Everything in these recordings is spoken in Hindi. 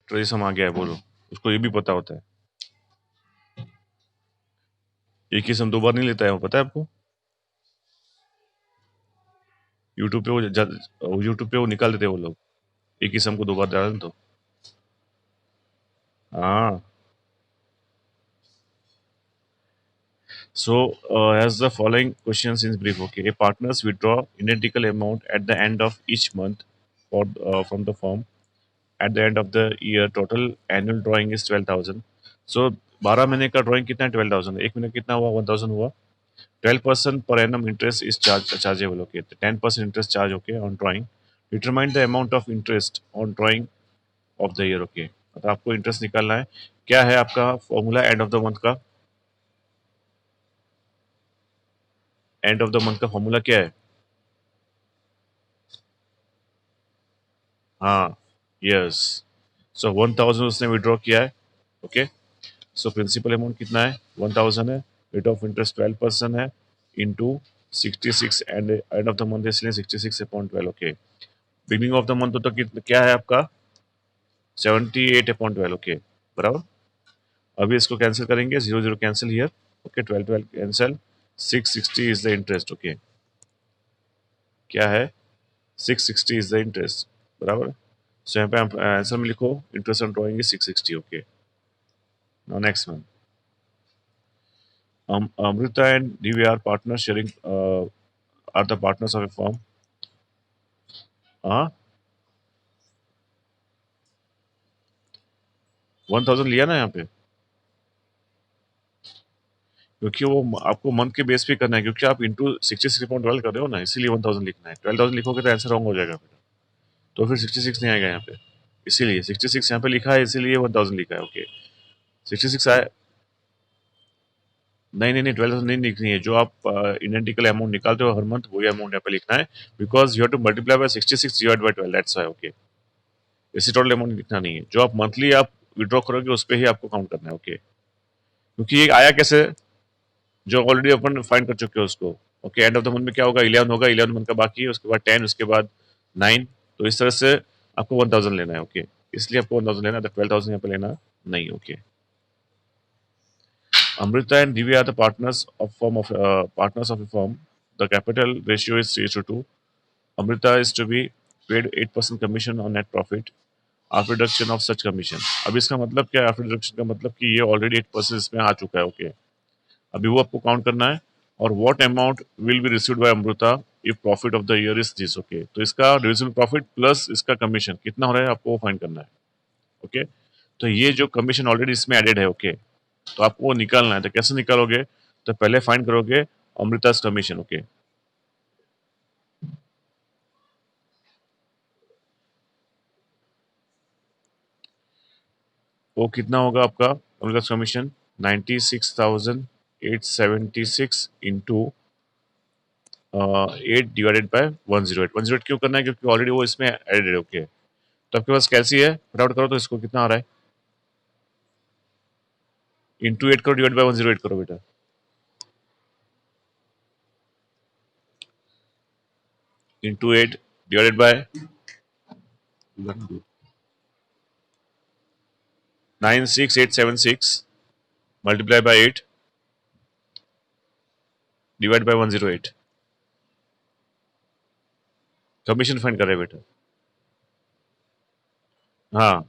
ट्रेजरी सम आ गया है, बोलो। उसको ये भी पता होता है, एक ही सम 2 बार नहीं लेता है वो, पता है आपको। यूट्यूब पे वो निकाल देते हैं वो लोग, एक ही सम को 2 बार डालें तो। हाँ। So, as the following questions in brief, okay, a partners withdraw identical amount at the end of each month from the firm. At the end of the year, total annual drawing is 12,000. So, 12 महीने का ड्राइंग कितना है? 12,000। एक महीने कितना हुआ? 1,000 हुआ। 12% per annum interest is chargeable, okay. 10% interest charge, okay, on drawing. Determine the amount of interest on drawing of the year, okay. मतलब आपको इंटरेस्ट निकालना है। क्या है आपका formula end of the month का? एंड ऑफ द मंथ का फॉर्मूला क्या है? हाँ, यस। सो 1,000 उसने विड्रॉ किया है, ओके। सो प्रिंसिपल अमाउंट कितना है? 1,000 है। रेट ऑफ इंटरेस्ट 12% है, into 66, and end of the month इसलिए 66/12, okay. Beginning of the month तो क्या है आपका? 78/12, ओके, बराबर। अभी इसको कैंसिल करेंगे, 0 0 cancel here, okay, 12 12 cancel, 660 is the interest, okay. क्या है? 660 इज द इंटरेस्ट, बराबर। सो यहाँ पे आप आंसर में लिखो interest on drawing is 660, okay. Now next one. Amrita and Divi are partners sharing, are the partners of a firm. हाँ, 1,000 लिया ना यहाँ पे, क्योंकि वो आपको मंथ के बेस पे करना है, क्योंकि आप इंटू 66/12 कर रहे हो ना, इसीलिए 1,000 लिखना है। 12,000 लिखोगे तो आंसर रॉन्ग हो जाएगा फिर, तो फिर 66 नहीं आएगा यहाँ पे, इसीलिए 66 यहाँ पे लिखा है, इसीलिए 1,000 लिखा है, ओके। 66 आए। नहीं नहीं नहीं, 12,000 नहीं लिखनी है। जो आप इडेंटिकल अमाउंट निकालते हो हर मंथ, वही अमाउंट यहाँ पे लिखना है, because you have to multiply by 66 divide by 12, that's why, okay. इसी टोटल अमाउंट लिखना नहीं है, जो आप मंथली आप विड्रॉ करोगे उस पर ही आपको काउंट करना है, ओके। क्योंकि ये आया कैसे? जो ऑलरेडी अपन फाइंड कर चुके हो उसको, okay. End of the month में क्या होगा? 11 होगा, 11 मंथ का बाकी है, उसके बाद 10, उसके बाद 9, तो इस तरह से आपको 1,000 लेना है, ओके। इसलिए आपको 1,000 लेना है, 12,000 यहाँ पे लेना नहीं, okay. Amrita and Divya are the partners of a firm. The capital ratio is 3:2. Amrita is to be paid 8% commission on net profit after deduction of such commission. अब इसका मतलब क्या है? आफ्टर डिडक्शन का मतलब कि ये ऑलरेडी 8% इसमें आ चुका है, ओके। अभी वो आपको काउंट करना है। और what amount will be received by Amrita if profit of the year is this, okay. तो इसका डिविजिबल प्रॉफिट प्लस इसका कमीशन कितना हो रहा है आपको वो फाइंड करना है, ओके। तो ये जो कमीशन ऑलरेडी इसमें एडेड है, ओके, तो आपको वो निकालना है। तो कैसे निकालोगे? तो पहले फाइंड करोगे अमृता's कमीशन, ओके। वो कितना होगा आपका अमृता's कमीशन? 96,876 into 8 divided by 108। 108 क्यों करना है? क्योंकि ऑलरेडी वो इसमें एडेड है, ओके। तो आपके पास कैसी है? फटाफट करो तो इसको कितना आ रहा है? इंटू 8 करो, डिवाइड बाय 108 करो बेटा। Into 8 divided by 96,876 multiply by 8 divide by 108। Commission find कर रहे हैं बेटा। हाँ,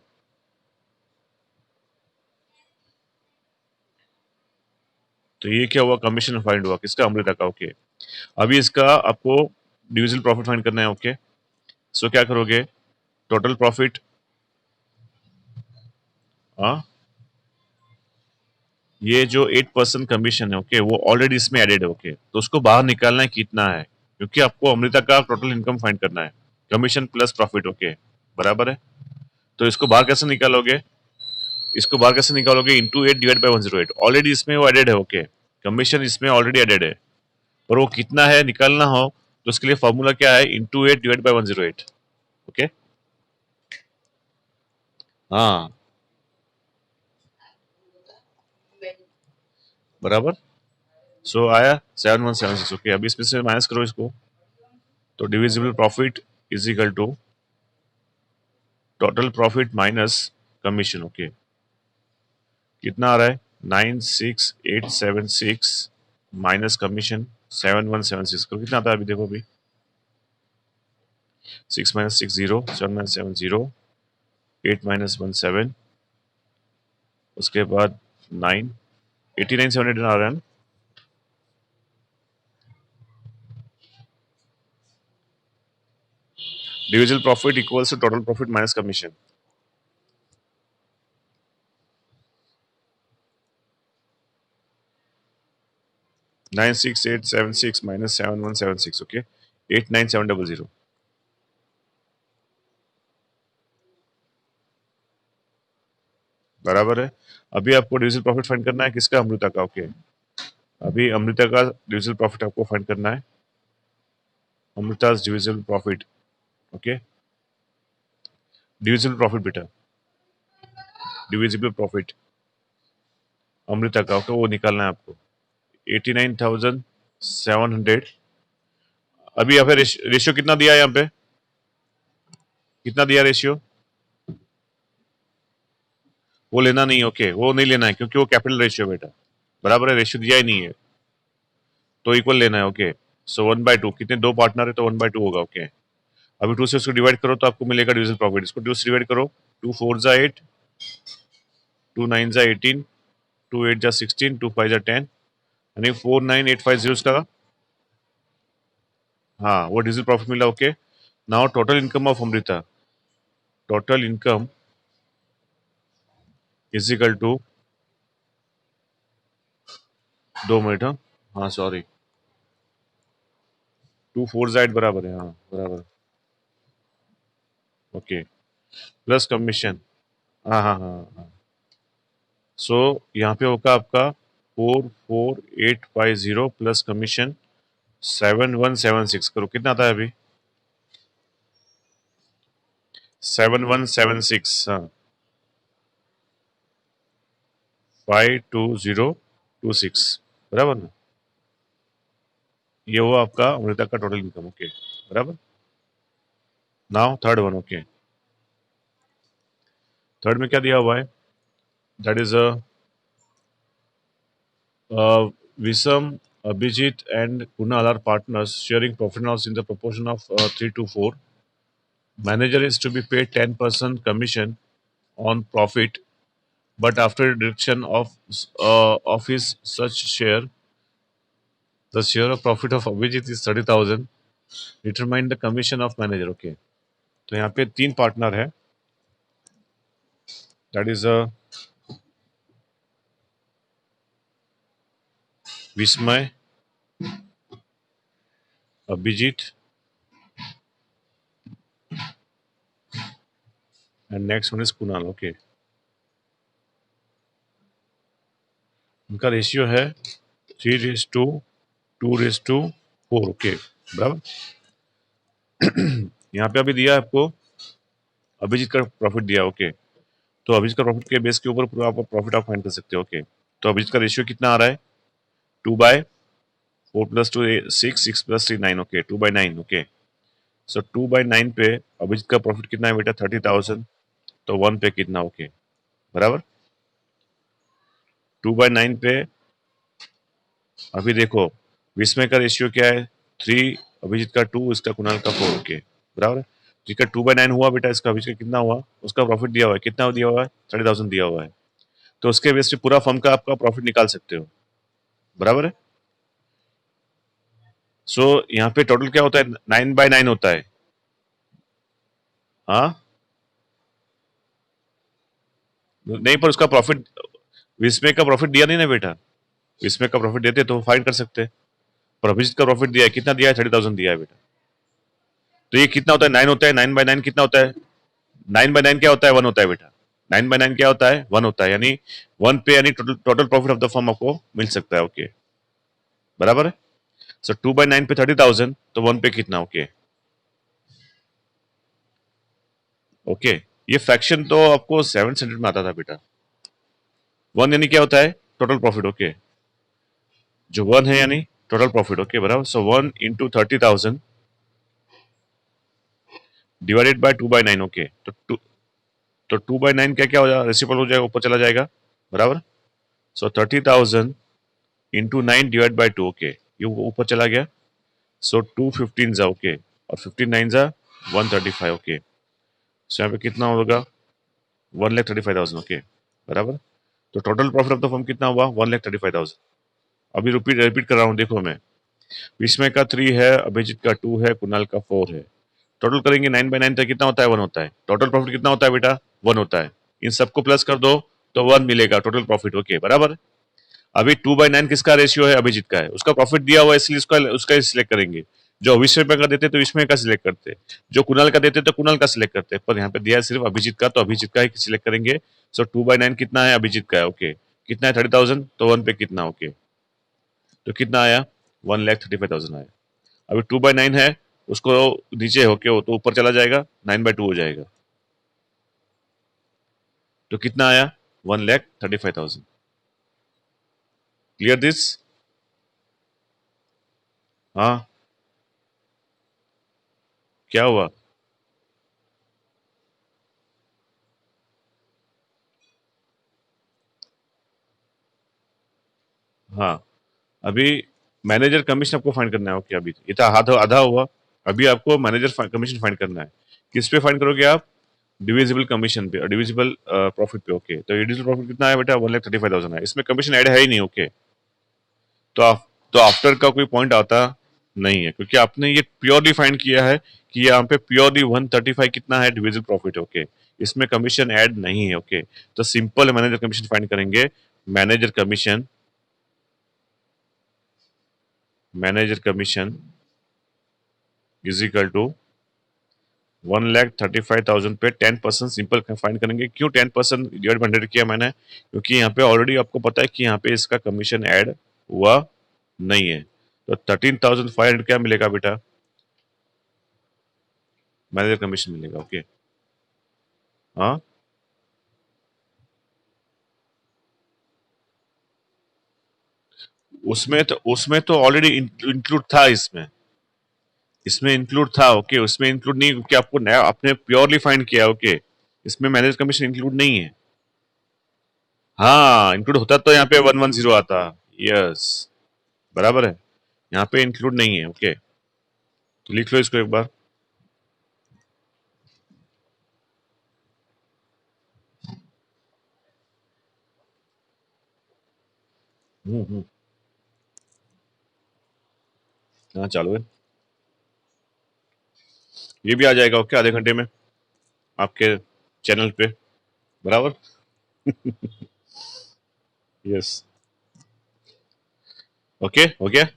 तो ये क्या हुआ? कमीशन फाइंड हुआ किसका? अमृता का, ओके। अभी इसका आपको डिविजिबल प्रॉफिट फाइंड करना है, ओके। सो क्या करोगे? टोटल प्रॉफिट, हाँ, ये जो 8% कमीशन है, ओके, वो ऑलरेडी इसमें एडेड है, ओके। तो उसको बाहर निकालना है कितना है, क्योंकि आपको अमृता का टोटल इनकम फाइंड करना है, कमीशन प्लस प्रॉफिट, ओके, बराबर है। तो इसको बाहर कैसे निकालोगे? इसको बाहर कैसे निकालोगे? Into 8 divide by 108। ऑलरेडी इसमें वो एडेड है, ओके। कमीशन इसमें ऑलरेडी एडेड है, पर वो कितना है निकालना हो तो उसके लिए फॉर्मूला क्या है? Into 8 divide by 108, okay. हाँ, बराबर। सो आया 7176, ओके। अभी इसमें से माइनस करो इसको, तो divisible profit is equal to total profit minus commission. Okay, कितना आ रहा है? 96876 माइनस कमीशन 7176 करो, कितना आता है अभी देखो अभी? 6 माइनस 60, 7 माइनस 70, 8 माइनस 17, उसके बाद 9, 89,700 आ रहा है ना? Divisible profit equals to total profit minus commission. Nine six eight seven six minus 7176। Okay, 89700 बराबर है। अभी आपको डिविजिबल प्रॉफिट फाइंड करना है किसका? अमृता का। ओके, अभी अमृता का डिविजिबल प्रॉफिट आपको फाइंड करना है। Amrita divisible profit. Okay, divisible profit बेटा, डिविजिबल प्रॉफिट अमृता का। ओके, वो निकालना है आपको। 89,700। अभी यहाँ पे रेशियो कितना दिया है? यहाँ पे कितना दिया रेशियो? वो लेना नहीं। ओके, वो नहीं लेना है क्योंकि वो कैपिटल रेशियो बेटा, बराबर है, रेशियो दिया ही नहीं है तो इक्वल लेना है। ओके, सो 1/2, कितने? दो पार्टनर है तो 1/2 होगा। ओके, अभी 2 से उसको डिवाइड करो तो आपको मिलेगा डिविजिबल प्रॉफिट। इसको 2 से डिवाइड करो, 2 4 जा 8, 2 9 जा 18, 2 8 जा 16, 2 5 जा 10, यानी 49850 का। हाँ, वो डिविजिबल प्रॉफिट मिला। Okay, now total income of Amrita, total income is equal to, 2 minute, हाँ हाँ सॉरी, 2 4 जा 8 बराबर है, हाँ बराबर। ओके, प्लस कमीशन, हाँ हाँ हाँ हाँ। सो यहाँ पे होगा आपका 44850 प्लस कमीशन 7176 करो, कितना आता है अभी? 7176, हाँ, 52026 बराबर ना? ये हुआ आपका अमृता का टोटल इनकम। ओके, बराबर। Now third one. Okay, third में क्या दिया हुआ है? That is Visam, Abhijit, and Kunal are partners sharing profit and loss in the proportion of 3 to 4. Manager is to be paid 10% commission on profit, but after deduction of his such share, the share of profit of Abhijit is 30,000. Determine the commission of manager. Okay, तो यहाँ पे 3 पार्टनर है, that is Vismay, Abhijeet and next one is Kunal. Okay, उनका रेशियो है 3:2:4। ओके, बराबर। यहाँ पे अभी दिया है आपको अभिजीत का प्रॉफिट दिया। ओके, तो अभिजीत का प्रॉफिट के बेस के ऊपर पूरा आप प्रॉफिट आप फाइंड कर सकते हो। ओके, तो अभिजीत का रेशियो कितना आ रहा है? 2/4 प्लस 2 6, 6 प्लस 3 9। ओके, 2/9। ओके, सो 2/9 पे अभिजीत का प्रॉफिट कितना है बेटा? 30,000, तो 1 पे कितना? ओके, बराबर। 2/9 पे अभी देखो विस्मय का रेशियो क्या है? 3, अभिजीत का 2, इसका कुणाल का 4। ओके, बराबर। जिसका 2/9 हुआ बेटा, इसका अभिजीत का कितना हुआ? उसका प्रॉफिट दिया हुआ है, कितना दिया हुआ है? 30,000 दिया हुआ है, तो उसके बेस पे पूरा फर्म का आपका प्रॉफिट निकाल सकते हो, बराबर है। सो यहाँ पे टोटल क्या होता है? 9/9 होता है। हाँ, नहीं, पर उसका प्रॉफिट, विस्मय का प्रॉफिट दिया नहीं ना बेटा। विस्मय का प्रॉफिट देते तो फाइंड कर सकते, पर अभिजीत का प्रॉफिट दिया है, कितना दिया है? 30,000 दिया है बेटा। तो ये कितना होता है? 9 होता है। 9/9 कितना होता है? 9/9 क्या होता है? 1 होता है बेटा। 9/9 क्या होता है? 1 होता है, यानी 1 पे यानी total total profit of the firm आपको मिल सकता है। ओके, बराबर है। सो 2/9 पे 30,000, तो 1 पे कितना? ओके, ओके, ये फ्रैक्शन तो आपको 7 स्टैंडर्ड में आता था बेटा। 1 यानी क्या होता है? Total profit. ओके, जो 1 है यानी टोटल प्रॉफिट। ओके, बराबर। सो 1 इंटू 30,000 डिवाइडेड बाय 2/9। ओके, तो तो 2/9 क्या क्या हो जाएगा, रेसिपल हो जाएगा, ऊपर चला जाएगा, बराबर। सो 30,000 इंटू 9 डिवाइड बाई 2, ओके, ये ऊपर चला गया। सो 2 15 जा, ओके, और 15 9 जा 135, ओके। सो यहाँ पे कितना होगा, 1,35,000, ओके, बराबर। तो total profit of the firm कितना हुआ, 1,35,000। अभी रिपीट रिपीट कर रहा हूँ, देखो मैं, विस्मय का 3 है, अभिजीत का 2 है, कुणाल का 4 है। टोटल करेंगे 9/9 तक कितना होता है, 1 होता है। टोटल प्रॉफिट कितना होता है बेटा, 1 होता है। इन सबको प्लस कर दो तो 1 मिलेगा टोटल प्रॉफिट, ओके, बराबर। अभी 2/9 किसका रेशियो है, अभिजीत का है, उसका प्रॉफिट दिया हुआ है इसलिए उसका उसका सिलेक्ट करेंगे। जो विस्मय का देते तो विस्मय का सिलेक्ट करते, जो कुणाल का देते तो कुणाल का सिलेक्ट करते, पर यहाँ पे दिया है सिर्फ अभिजीत का, तो अभिजीत का ही सिलेक्ट करेंगे। सो 2/9 कितना है, अभिजीत का है, ओके। कितना है, 30,000, तो 1 पे कितना, ओके, तो कितना आया, 1,35,000 आया। अभी 2/9 है, उसको नीचे होके हो तो ऊपर चला जाएगा, 9/2 हो जाएगा, तो कितना आया, 1,35,000। Clear this? हाँ, क्या हुआ? हाँ, अभी मैनेजर कमीशन आपको फाइंड करना है, ओके, अभी ये तो आधा आधा हुआ। अभी आपको मैनेजर कमीशन फाइंड करना है। किस पे फाइंड करोगे आप, डिविजिबल कमीशन पे, डिविजिबल प्रॉफिट पे, ओके। तो डिविजिबल प्रॉफिट कितना है बेटा, 1,35,000 है, इसमें कमीशन ऐड है ही नहीं, ओके। तो तो आफ्टर का कोई पॉइंट आता नहीं है, क्योंकि आपने ये प्योरली फाइंड किया है कि यहाँ पे प्योरली 135 कितना है, डिविजिबल प्रॉफिट, ओके। इसमें कमीशन ऐड नहीं है, ओके। तो सिंपल मैनेजर कमीशन फाइंड करेंगे। Manager commission, manager commission is equal to 1,35,000 पे 10% सिंपल फाइंड करेंगे। क्यों 10% डिवाइड 100 किया मैंने, क्योंकि यहाँ पे ऑलरेडी आपको पता है कि यहाँ पे इसका कमीशन ऐड हुआ नहीं है। तो 13,500 क्या मिलेगा बेटा, मैनेजर कमीशन मिलेगा, ओके। हाँ, उसमें तो ऑलरेडी इंक्लूड था, इसमें इसमें इंक्लूड था, ओके। उसमें इंक्लूड नहीं, क्योंकि आपको नया आपने प्योरली फाइंड किया, ओके। इसमें मैनेजर कमीशन इंक्लूड नहीं है। हाँ, इंक्लूड होता तो यहाँ पे 110 आता। यस, बराबर है, यहाँ पे इंक्लूड नहीं है, ओके। तो लिख लो इसको एक बार। हम्म। हाँ, चालू है। ये भी आ जाएगा, ओके, आधे घंटे में आपके चैनल पे, बराबर। यस, ओके, हो गया।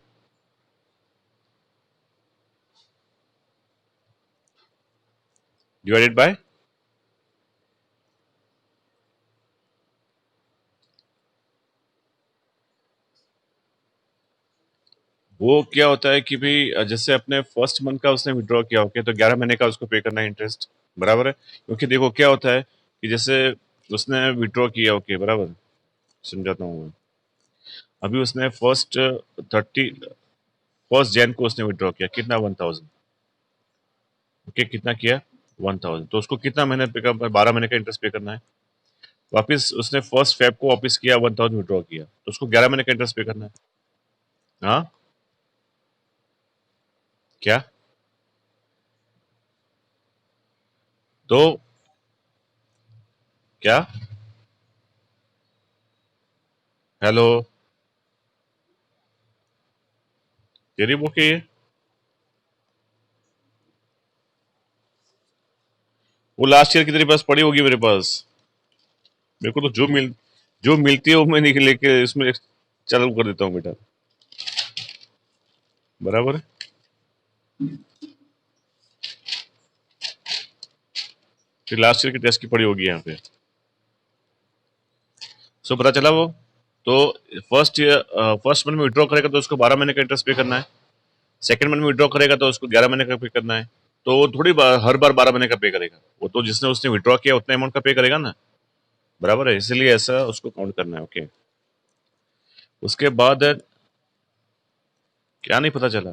डिवाइडेड बाय, वो क्या होता है कि भाई जैसे अपने फर्स्ट मंथ का उसने विड्रॉ किया, ओके, तो 11 महीने का उसको पे करना है इंटरेस्ट, बराबर है। क्योंकि देखो क्या होता है कि जैसे उसने विड्रॉ किया, ओके, बराबर, समझाता हूँ मैं। अभी उसने फर्स्ट जैन को उसने विड्रॉ किया, कितना, 1,000, ओके। कितना किया, 1,000, तो उसको कितना महीने पे का, 12 महीने का इंटरेस्ट पे करना है। वापिस उसने फर्स्ट फेब को वापिस किया, 1,000 विड्रॉ किया, तो उसको 11 महीने का इंटरेस्ट पे करना है। हाँ, क्या, तो क्या, हेलो, तेरी बुक है ये? वो लास्ट ईयर की तेरे पास पड़ी होगी मेरे पास। मेरे को तो जो मिलती है वो मैं निकल लेके इसमें चालू कर देता हूँ बेटा, बराबर है। फिर लास्ट ईयर की टेस्ट की पड़ी होगी यहाँ पे। सो पता चला वो। तो फर्स्ट मंथ में विड्रॉ करेगा तो उसको 12 महीने का इंटरेस्ट पे करना है। सेकंड मंथ में विड्रॉ करेगा तो उसको 11 महीने का पे करना है। तो वो थोड़ी हर बार 12 महीने का पे करेगा, वो तो जिसने उसने विड्रॉ किया उतने अमाउंट का पे करेगा ना, बराबर है, इसीलिए ऐसा उसको काउंट करना है, ओके। उसके बाद क्या नहीं पता चला,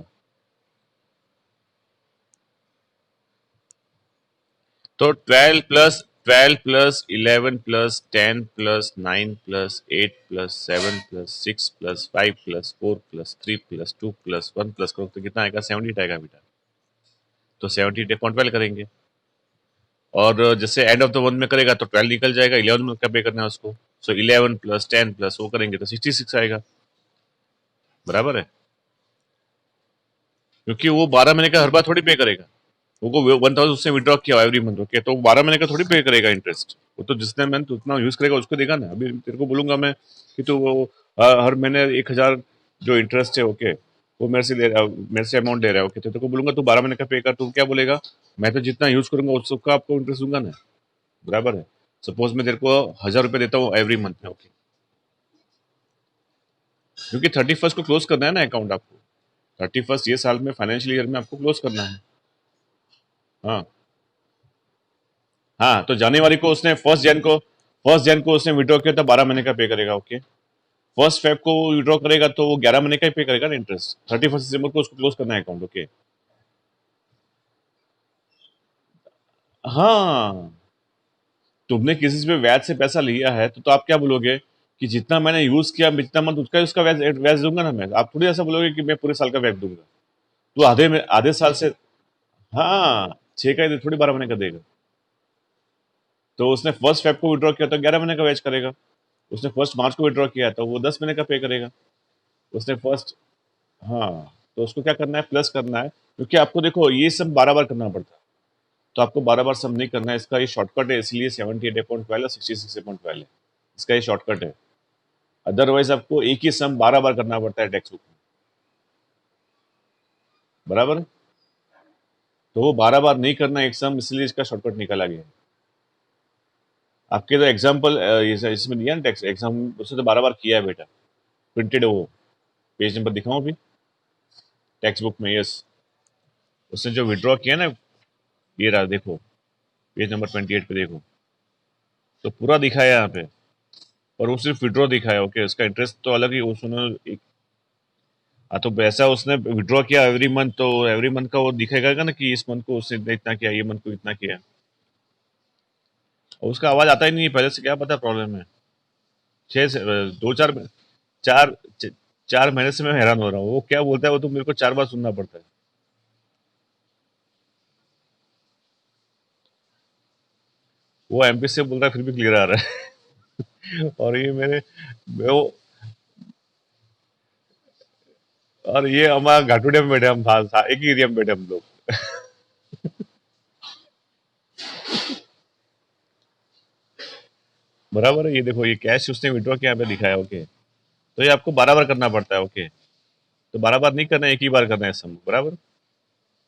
तो 12 plus 12 plus 11 plus 10 plus 9 plus 8 plus 7 plus 6 plus 5 plus 4 plus 3 plus 2 plus 1 plus करो तो कितना आएगा? 78 आएगा बेटा। तो 78 अपॉन 12 करेंगे। और जैसे एंड ऑफ द मंथ में करेगा तो 12 निकल जाएगा, 11 में क्या पे करना है उसको। सो 11 प्लस 10 प्लस वो करेंगे तो 66 आएगा। बराबर है, क्योंकि वो 12 महीने का हर बार थोड़ी पे करेगा। वो 1000 उससे विड्रॉ किया एवरी मंथ, ओके, तो 12 महीने का थोड़ी पे करेगा इंटरेस्ट। वो तो जितने मंथ उतना यूज करेगा उसको देगा ना। अभी तेरे को बोलूंगा मैं कि तू वो हर महीने 1000 जो इंटरेस्ट है, ओके, वो मेरे से दे रहा, मेरे से अमाउंट दे रहा है, ओके, तो तेरे को बोलूंगा तू 12 महीने का पे कर, तो क्या बोलेगा? मैं तो जितना यूज करूंगा उस सबका आपको इंटरेस्ट दूंगा ना। बराबर है। सपोज मैं तेरे को 1000 रुपये देता हूँ एवरी मंथ में, ओके, क्योंकि 31st को क्लोज करना है ना अकाउंट आपको। 31st ये साल में फाइनेंशियल ईयर में आपको क्लोज करना है। हाँ हाँ, तो जनवरी को उसने फर्स्ट जैन को उसने विड्रॉ किया था, 12 महीने का पे करेगा, ओके। फर्स्ट फेब को विड्रॉ करेगा तो वो 11 महीने का ही पे करेगा ना इंटरेस्ट। 31st दिसंबर को उसको क्लोज करना है अकाउंट, ओके। हाँ, तुमने किसी से ब्याज से पैसा लिया है तो आप क्या बोलोगे कि जितना मैंने यूज किया जितना मंथ उसका उसका ब्याज ब्याज दूंगा ना मैं। आप थोड़ी ऐसा बोलोगे कि मैं पूरे साल का ब्याज दूंगा। तो आधे साल से, हाँ, 6 का ही थोड़ी 12 महीने का देगा। तो उसने फर्स्ट फेब को विड्रॉ किया तो 11 महीने का ब्याज करेगा। उसने फर्स्ट मार्च को विड्रॉ किया तो वो 10 महीने का पे करेगा। उसने फर्स्ट, हाँ, तो उसको क्या करना है? प्लस करना है, क्योंकि आपको देखो ये सब 12 बार करना पड़ता है। तो आपको 12 बार सब नहीं करना है, इसका ये शॉर्टकट है, इसलिए 78.12 और 66.12 है। इसका ये शॉर्टकट है। अदरवाइज आपको एक ही सम 12 बार करना पड़ता है टेक्स्ट बुक में। बराबर है? तो वो 12 बार नहीं करना एक सम, इसलिए इसका शॉर्टकट निकाला गया है। आपके तो एग्जाम्पल इसमें दिया ना टेक्स्ट एग्जाम, उसने तो 12 बार किया है बेटा। प्रिंटेड है वो, पेज नंबर दिखाऊं अभी? टेक्स्ट बुक में, यस। उसने जो विड्रॉ किया ना, ये रहा देखो, पेज नंबर 28 पे देखो, तो पूरा दिखा है यहाँ पे। और वो सिर्फ विड्रॉ दिखा है, ओके, उसका इंटरेस्ट तो अलग ही उसने हाँ, तो पैसा उसने विड्रॉ किया एवरी मंथ, तो एवरी मंथ का वो दिखेगा ना कि इस मंथ को उसने इतना किया, ये मंथ को इतना किया। और उसका आवाज आता ही नहीं है पहले से, क्या पता प्रॉब्लम है। छह से दो चार चार च- 4 महीने से मैं हैरान हो रहा हूँ, वो क्या बोलता है वो तो मेरे को 4 बार सुनना पड़ता है। वो एमपी से बोल रहा है फिर भी क्लियर आ रहा है। और ये मेरे वो, और ये हमारा घाटुडिया में बैठे हम, था एक ही एरिया में बैठे हम लोग। बराबर है, ये देखो ये कैश उसने विड्रॉ किया यहाँ पे दिखाया, ओके। तो ये आपको 12 बार करना पड़ता है, ओके। तो 12 बार नहीं करना है, एक ही बार करना है सम, बराबर।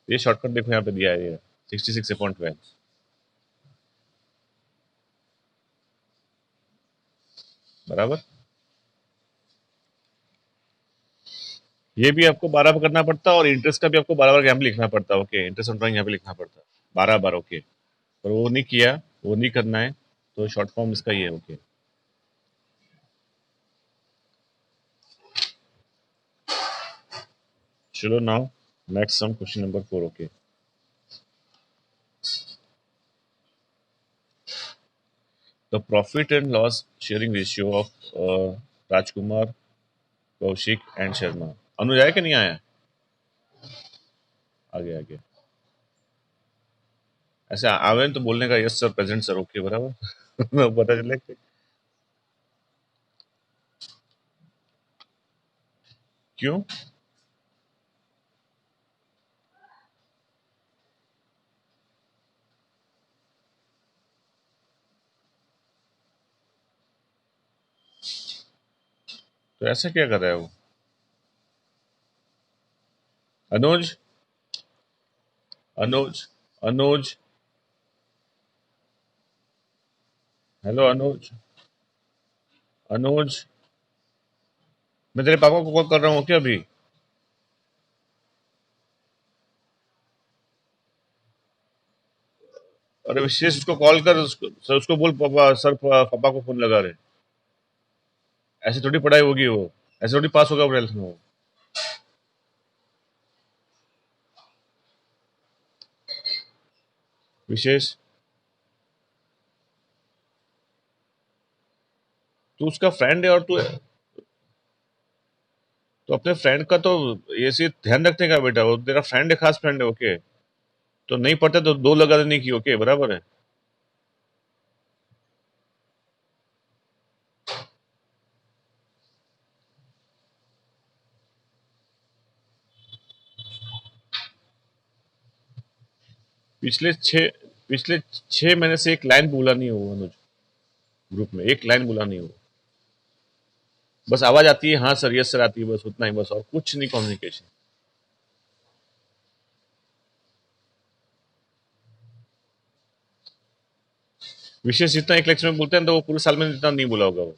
ये शॉर्टकट देखो यहाँ पे दिया है, ये 66.12। बराबर। ये भी आपको 12 बार करना पड़ता है, और इंटरेस्ट का भी आपको 12 बार यहाँ पे लिखना पड़ता है, ओके। इंटरेस्ट ऑन ड्राइंग यहाँ पे लिखना पड़ता है 12 बार, ओके। पर वो नहीं किया, वो नहीं करना है, तो शॉर्ट फॉर्म इसका ही है, ओके। चलो now next sum, question number 4, okay. The profit and loss sharing ratio of Rajkumar, Kaushik and Sharma. Anuj आया कि नहीं आया? आगे आगे ऐसे आवे तो बोलने का yes sir, present sir, okay, बराबर। पता चले क्यों। तो ऐसा क्या कर रहा है वो? अनुज, अनुज, अनुज, हेलो अनुज, अनुज, मैं तेरे पापा को कॉल कर रहा हूँ क्या अभी? अरे विशेष उसको कॉल कर, उसको बोल पापा सर, पापा को फोन लगा रहे। ऐसे थोड़ी पढ़ाई होगी वो, ऐसे थोड़ी पास होगा ट्वेल्थ में वो। विशेष, तू उसका फ्रेंड है और तू तो अपने फ्रेंड का तो ऐसे ध्यान रखने का बेटा, वो तेरा फ्रेंड है, खास फ्रेंड है, ओके। तो नहीं पढ़ते तो दो लगा देने की, ओके, बराबर है। पिछले छः पिछले 6 महीने से एक लाइन बोला नहीं हो अनुज, ग्रुप में एक लाइन बोला नहीं हो। बस आवाज आती है, हाँ सर, यस सर आती है, बस उतना ही, बस और कुछ नहीं कम्युनिकेशन। विशेष जितना एक लेक्चर में बोलते हैं तो वो पूरे साल में इतना नहीं बोला होगा वो।